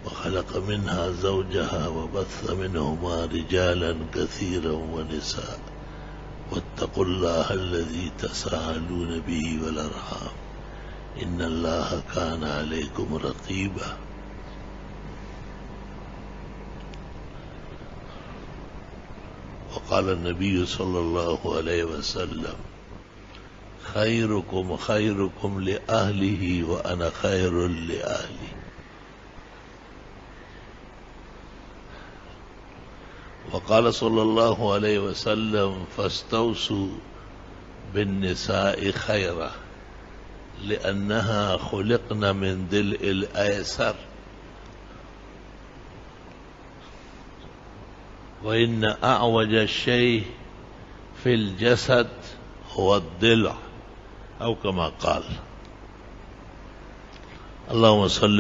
وخلق منها زوجها وبث منهما رجالا كثيرا ونساء واتقوا الله الذي تساءلون به والأرحام إن الله كان عليكم رقيبا. وقال النبي صلى الله عليه وسلم خيركم خيركم لأهله وأنا خير لأهلي. وقال صلى الله عليه وسلم فاستوصوا بالنساء خيرا لأنها خلقن من ضلع الأيسر وإن أعوج الشيء في الجسد هو الضلع أو كما قال. اللهم صل